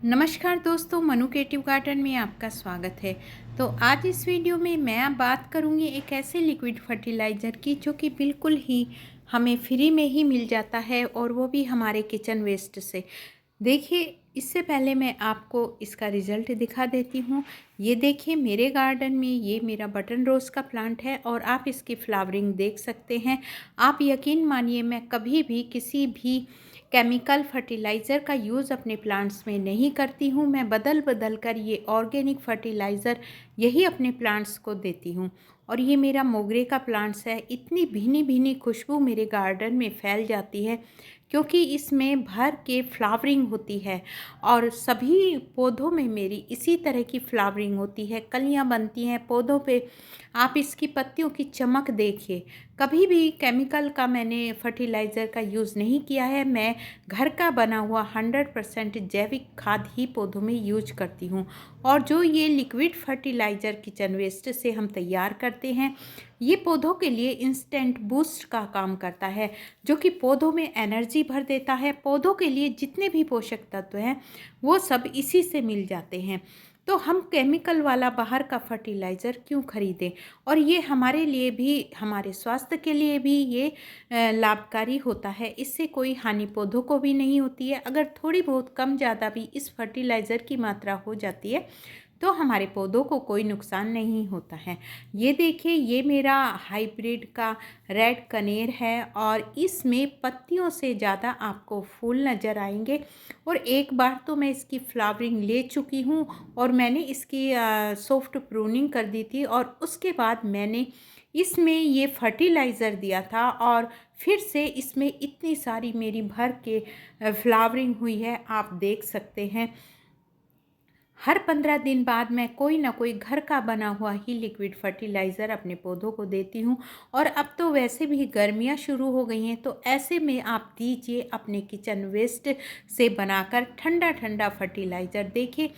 नमस्कार दोस्तों, Manu creative garden में आपका स्वागत है। तो आज इस वीडियो में मैं बात करूंगी एक ऐसे लिक्विड फर्टिलाइज़र की जो कि बिल्कुल ही हमें फ्री में ही मिल जाता है और वो भी हमारे किचन वेस्ट से। देखिए, इससे पहले मैं आपको इसका रिज़ल्ट दिखा देती हूँ। ये देखिए, मेरे गार्डन में ये मेरा बटन रोज़ का प्लांट है और आप इसकी फ्लावरिंग देख सकते हैं। आप यकीन मानिए, मैं कभी भी किसी भी केमिकल फर्टिलाइज़र का यूज़ अपने प्लांट्स में नहीं करती हूँ। मैं बदल बदल कर ये ऑर्गेनिक फर्टिलाइज़र यही अपने प्लांट्स को देती हूँ। और ये मेरा मोगरे का प्लांट्स है। इतनी भीनी भीनी खुशबू मेरे गार्डन में फैल जाती है क्योंकि इसमें भर के फ्लावरिंग होती है और सभी पौधों में मेरी इसी तरह की फ्लावरिंग होती है, कलियां बनती हैं पौधों पे। आप इसकी पत्तियों की चमक देखिए। कभी भी केमिकल का मैंने फर्टिलाइज़र का यूज़ नहीं किया है। मैं घर का बना हुआ 100% जैविक खाद ही पौधों में यूज करती हूँ। और जो ये लिक्विड फर्टिलाइज़र किचन वेस्ट से हम तैयार करते हैं, ये पौधों के लिए इंस्टेंट बूस्ट का काम करता है, जो कि पौधों में एनर्जी भर देता है। पौधों के लिए जितने भी पोषक तत्व हैं वो सब इसी से मिल जाते हैं। तो हम केमिकल वाला बाहर का फर्टिलाइज़र क्यों खरीदें। और ये हमारे लिए भी, हमारे स्वास्थ्य के लिए भी ये लाभकारी होता है। इससे कोई हानि पौधों को भी नहीं होती है। अगर थोड़ी बहुत कम ज़्यादा भी इस फर्टिलाइज़र की मात्रा हो जाती है तो हमारे पौधों को कोई नुकसान नहीं होता है। ये देखिए, ये मेरा हाइब्रिड का रेड कनेर है और इसमें पत्तियों से ज़्यादा आपको फूल नज़र आएंगे। और एक बार तो मैं इसकी फ्लावरिंग ले चुकी हूँ और मैंने इसकी सॉफ्ट प्रूनिंग कर दी थी और उसके बाद मैंने इसमें ये फर्टिलाइज़र दिया था और फिर से इसमें इतनी सारी मेरी भर के फ्लावरिंग हुई है, आप देख सकते हैं। हर 15 दिन बाद मैं कोई ना कोई घर का बना हुआ ही लिक्विड फर्टिलाइज़र अपने पौधों को देती हूँ। और अब तो वैसे भी गर्मियाँ शुरू हो गई हैं, तो ऐसे में आप दीजिए अपने किचन वेस्ट से बनाकर ठंडा ठंडा फर्टिलाइज़र। देखिए,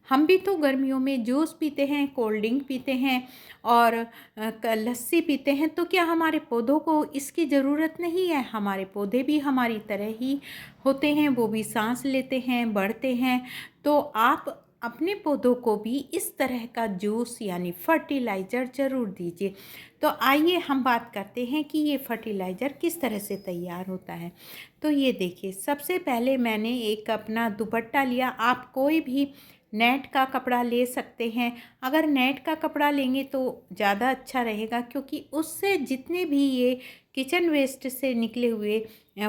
हम भी तो गर्मियों में जूस पीते हैं, कोल्ड ड्रिंक पीते हैं और लस्सी पीते हैं। तो क्या हमारे पौधों को इसकी ज़रूरत नहीं है? हमारे पौधे भी हमारी तरह ही होते हैं, वो भी सांस लेते हैं, बढ़ते हैं। तो आप अपने पौधों को भी इस तरह का जूस यानी फर्टिलाइज़र ज़रूर दीजिए। तो आइए हम बात करते हैं कि ये फर्टिलाइज़र किस तरह से तैयार होता है। तो ये देखिए, सबसे पहले मैंने एक अपना दुपट्टा लिया। आप कोई भी नेट का कपड़ा ले सकते हैं। अगर नेट का कपड़ा लेंगे तो ज़्यादा अच्छा रहेगा, क्योंकि उससे जितने भी ये किचन वेस्ट से निकले हुए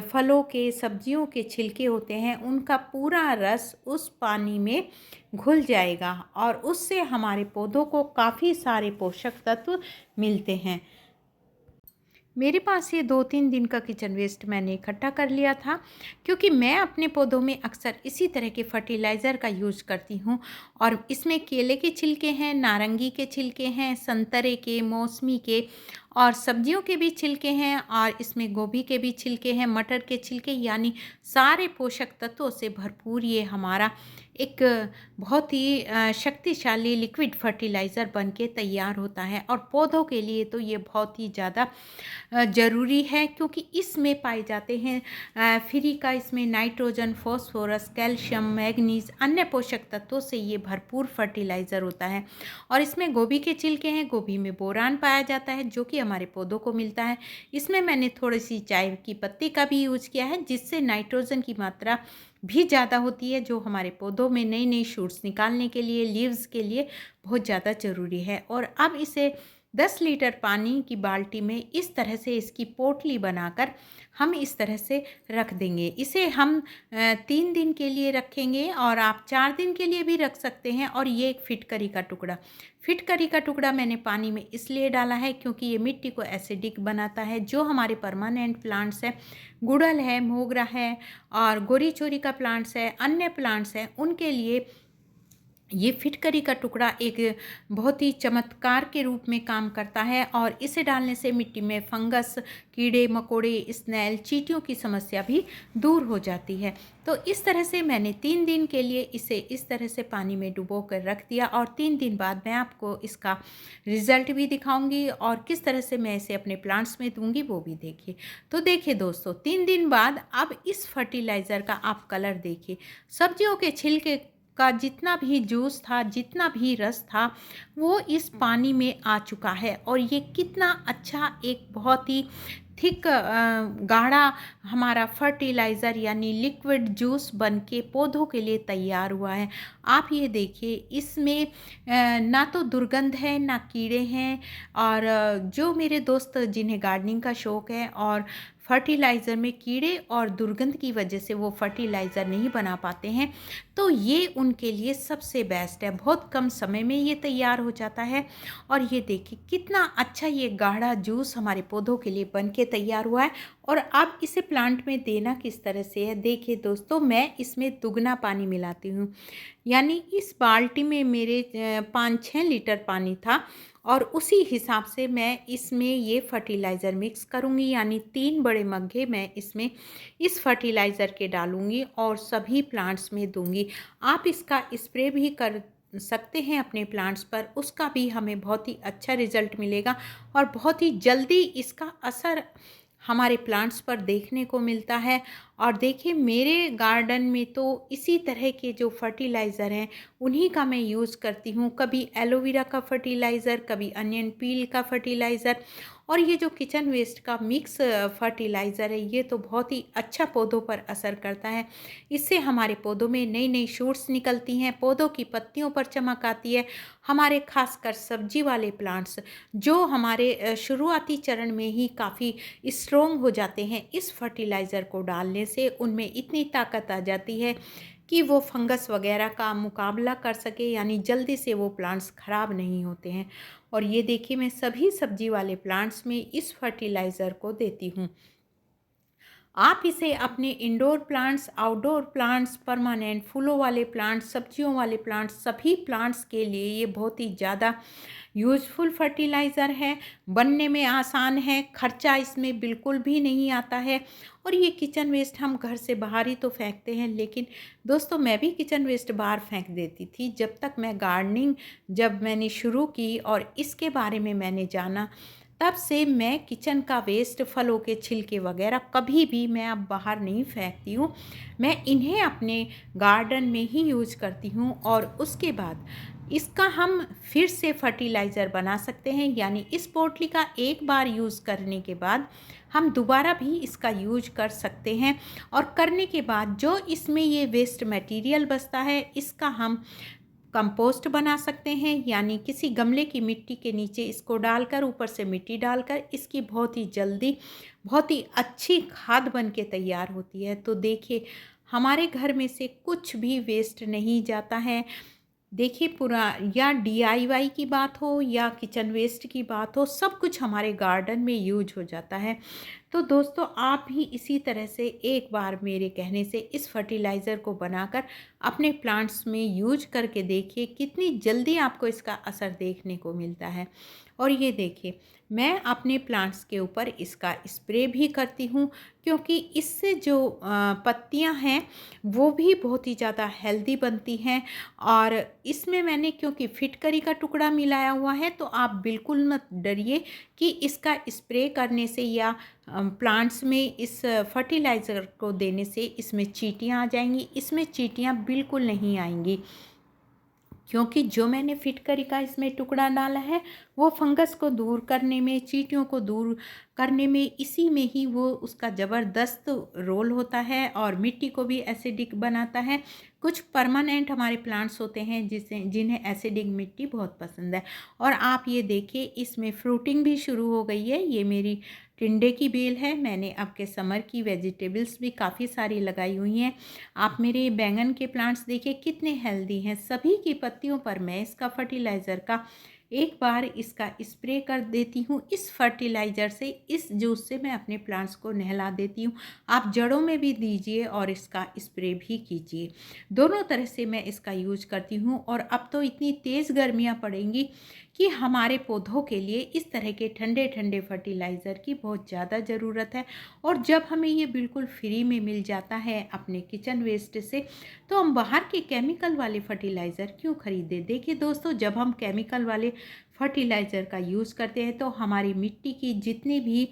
फलों के, सब्जियों के छिलके होते हैं, उनका पूरा रस उस पानी में घुल जाएगा और उससे हमारे पौधों को काफ़ी सारे पोषक तत्व मिलते हैं। मेरे पास ये 2-3 दिन का किचन वेस्ट मैंने इकट्ठा कर लिया था, क्योंकि मैं अपने पौधों में अक्सर इसी तरह के फर्टिलाइज़र का यूज़ करती हूँ। और इसमें केले के छिलके हैं, नारंगी के छिलके हैं, संतरे के, मौसमी के और सब्जियों के भी छिलके हैं और इसमें गोभी के भी छिलके हैं, मटर के छिलके, यानी सारे पोषक तत्वों से भरपूर ये हमारा एक बहुत ही शक्तिशाली लिक्विड फर्टिलाइज़र बनके तैयार होता है। और पौधों के लिए तो ये बहुत ही ज़्यादा ज़रूरी है, क्योंकि इसमें पाए जाते हैं फ्री का, इसमें नाइट्रोजन, फॉस्फोरस, कैल्शियम, मैग्नीज, अन्य पोषक तत्वों से ये भरपूर फर्टिलाइज़र होता है। और इसमें गोभी के छिलके हैं, गोभी में बोरान पाया जाता है जो कि हमारे पौधों को मिलता है। इसमें मैंने थोड़ी सी चाय की पत्ती का भी यूज किया है, जिससे नाइट्रोजन की मात्रा भी ज़्यादा होती है, जो हमारे पौधों में नई नई शूट्स निकालने के लिए, लीव्स के लिए बहुत ज़्यादा ज़रूरी है। और अब इसे 10 लीटर पानी की बाल्टी में इस तरह से इसकी पोटली बनाकर हम इस तरह से रख देंगे। इसे हम 3 दिन के लिए रखेंगे और आप 4 दिन के लिए भी रख सकते हैं। और ये एक फिटकरी का टुकड़ा, फिटकरी का टुकड़ा मैंने पानी में इसलिए डाला है क्योंकि ये मिट्टी को एसिडिक बनाता है। जो हमारे परमानेंट प्लांट्स हैं, गुड़हल है, मोगरा है और गोरी चोरी का प्लांट्स है, अन्य प्लांट्स हैं, उनके लिए ये फिटकरी का टुकड़ा एक बहुत ही चमत्कार के रूप में काम करता है। और इसे डालने से मिट्टी में फंगस, कीड़े मकोड़े, स्नेल, चींटियों की समस्या भी दूर हो जाती है। तो इस तरह से मैंने 3 दिन के लिए इसे इस तरह से पानी में डुबो कर रख दिया और 3 दिन बाद मैं आपको इसका रिज़ल्ट भी दिखाऊंगी और किस तरह से मैं इसे अपने प्लांट्स में दूंगी वो भी देखिए। तो देखिए दोस्तों, 3 दिन बाद अब इस फर्टिलाइज़र का आप कलर देखिए। सब्जियों के छिलके का जितना भी जूस था, जितना भी रस था, वो इस पानी में आ चुका है। और ये कितना अच्छा एक बहुत ही थिक गाढ़ा हमारा फर्टिलाइज़र यानी लिक्विड जूस बन के पौधों के लिए तैयार हुआ है। आप ये देखिए, इसमें ना तो दुर्गंध है, ना कीड़े हैं। और जो मेरे दोस्त जिन्हें गार्डनिंग का शौक़ है और फर्टिलाइज़र में कीड़े और दुर्गंध की वजह से वो फर्टिलाइज़र नहीं बना पाते हैं, तो ये उनके लिए सबसे बेस्ट है। बहुत कम समय में ये तैयार हो जाता है। और ये देखिए कितना अच्छा ये गाढ़ा जूस हमारे पौधों के लिए बन के तैयार हुआ है। और अब इसे प्लांट में देना किस तरह से है, देखिए दोस्तों, मैं इसमें दुगना पानी मिलाती हूँ। यानी इस बाल्टी में मेरे 5-6 लीटर पानी था, और उसी हिसाब से मैं इसमें ये फर्टिलाइज़र मिक्स करूँगी। यानी 3 बड़े मग्गे मैं इसमें इस फर्टिलाइज़र के डालूँगी और सभी प्लांट्स में दूँगी। आप इसका स्प्रे भी कर सकते हैं अपने प्लांट्स पर, उसका भी हमें बहुत ही अच्छा रिज़ल्ट मिलेगा और बहुत ही जल्दी इसका असर हमारे प्लांट्स पर देखने को मिलता है। और देखिए, मेरे गार्डन में तो इसी तरह के जो फर्टिलाइज़र हैं उन्हीं का मैं यूज़ करती हूँ। कभी एलोवेरा का फर्टिलाइज़र, कभी अनियन पील का फर्टिलाइज़र, और ये जो किचन वेस्ट का मिक्स फर्टिलाइज़र है, ये तो बहुत ही अच्छा पौधों पर असर करता है। इससे हमारे पौधों में नई नई शूट्स निकलती हैं, पौधों की पत्तियों पर चमक आती है। हमारे खासकर सब्जी वाले प्लांट्स जो हमारे शुरुआती चरण में ही काफ़ी स्ट्रोंग हो जाते हैं, इस फर्टिलाइज़र को डालने से उनमें इतनी ताकत आ जाती है कि वो फंगस वगैरह का मुकाबला कर सके, यानी जल्दी से वो प्लांट्स ख़राब नहीं होते हैं। और ये देखिए, मैं सभी सब्जी वाले प्लांट्स में इस फर्टिलाइज़र को देती हूँ। आप इसे अपने indoor plants, outdoor plants, permanent फूलों वाले प्लांट्स, सब्जियों वाले प्लांट्स, सभी प्लांट्स के लिए ये बहुत ही ज़्यादा यूज़फुल फर्टिलाइज़र है। बनने में आसान है, खर्चा इसमें बिल्कुल भी नहीं आता है। और ये किचन वेस्ट हम घर से बाहर ही तो फेंकते हैं, लेकिन दोस्तों, मैं भी किचन वेस्ट बाहर फेंक देती थी। जब तक मैं गार्डनिंग जब मैंने शुरू की और इसके बारे में मैंने जाना, तब से मैं किचन का वेस्ट, फलों के छिलके वगैरह कभी भी मैं अब बाहर नहीं फेंकती हूँ। मैं इन्हें अपने गार्डन में ही यूज़ करती हूँ, और उसके बाद इसका हम फिर से फर्टिलाइज़र बना सकते हैं। यानी इस पोटली का एक बार यूज़ करने के बाद हम दोबारा भी इसका यूज कर सकते हैं। और करने के बाद जो इसमें ये वेस्ट मटेरियल बचता है, इसका हम कंपोस्ट बना सकते हैं। यानी किसी गमले की मिट्टी के नीचे इसको डालकर, ऊपर से मिट्टी डालकर, इसकी बहुत ही जल्दी बहुत ही अच्छी खाद बन के तैयार होती है। तो देखिए, हमारे घर में से कुछ भी वेस्ट नहीं जाता है। देखिए, पूरा या डीआईवाई की बात हो या किचन वेस्ट की बात हो, सब कुछ हमारे गार्डन में यूज हो जाता है। तो दोस्तों, आप भी इसी तरह से एक बार मेरे कहने से इस फर्टिलाइज़र को बनाकर अपने प्लांट्स में यूज करके देखिए, कितनी जल्दी आपको इसका असर देखने को मिलता है। और ये देखिए, मैं अपने प्लांट्स के ऊपर इसका स्प्रे भी करती हूँ, क्योंकि इससे जो पत्तियाँ हैं वो भी बहुत ही ज़्यादा हेल्दी बनती हैं। और इसमें मैंने क्योंकि फिटकरी का टुकड़ा मिलाया हुआ है, तो आप बिल्कुल मत डरिए कि इसका स्प्रे करने से या प्लांट्स में इस फर्टिलाइज़र को देने से इसमें चींटियाँ आ जाएंगी। इसमें चींटियाँ बिल्कुल नहीं आएंगी, क्योंकि जो मैंने फिटकरी का इसमें टुकड़ा डाला है, वो फंगस को दूर करने में, चींटियों को दूर करने में, इसी में ही वो उसका ज़बरदस्त रोल होता है। और मिट्टी को भी एसिडिक बनाता है। कुछ परमानेंट हमारे प्लांट्स होते हैं जिन्हें एसिडिक मिट्टी बहुत पसंद है। और आप ये देखिए, इसमें फ्रूटिंग भी शुरू हो गई है। ये मेरी टिंडे की बेल है। मैंने आपके समर की वेजिटेबल्स भी काफ़ी सारी लगाई हुई हैं। आप मेरे बैंगन के प्लांट्स देखिए कितने हेल्दी हैं। सभी की पत्तियों पर मैं इसका फर्टिलाइज़र का एक बार इसका स्प्रे कर देती हूँ। इस फर्टिलाइज़र से, इस जूस से मैं अपने प्लांट्स को नहला देती हूँ। आप जड़ों में भी दीजिए और इसका स्प्रे भी कीजिए। दोनों तरह से मैं इसका यूज करती हूँ। और अब तो इतनी तेज़ गर्मियाँ पड़ेंगी कि हमारे पौधों के लिए इस तरह के ठंडे ठंडे फर्टिलाइज़र की बहुत ज़्यादा ज़रूरत है। और जब हमें ये बिल्कुल फ्री में मिल जाता है अपने किचन वेस्ट से, तो हम बाहर के केमिकल वाले फर्टिलाइज़र क्यों खरीदें। देखिए दोस्तों, जब हम केमिकल वाले फर्टिलाइज़र का यूज़ करते हैं, तो हमारी मिट्टी की जितनी भी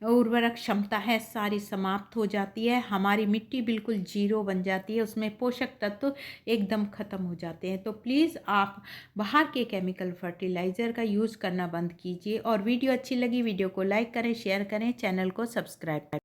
उर्वरक क्षमता है सारी समाप्त हो जाती है, हमारी मिट्टी बिल्कुल जीरो बन जाती है, उसमें पोषक तत्व एकदम ख़त्म हो जाते हैं। तो प्लीज़ आप बाहर के केमिकल फर्टिलाइज़र का यूज़ करना बंद कीजिए। और वीडियो अच्छी लगी वीडियो को लाइक करें, शेयर करें, चैनल को सब्सक्राइब करें।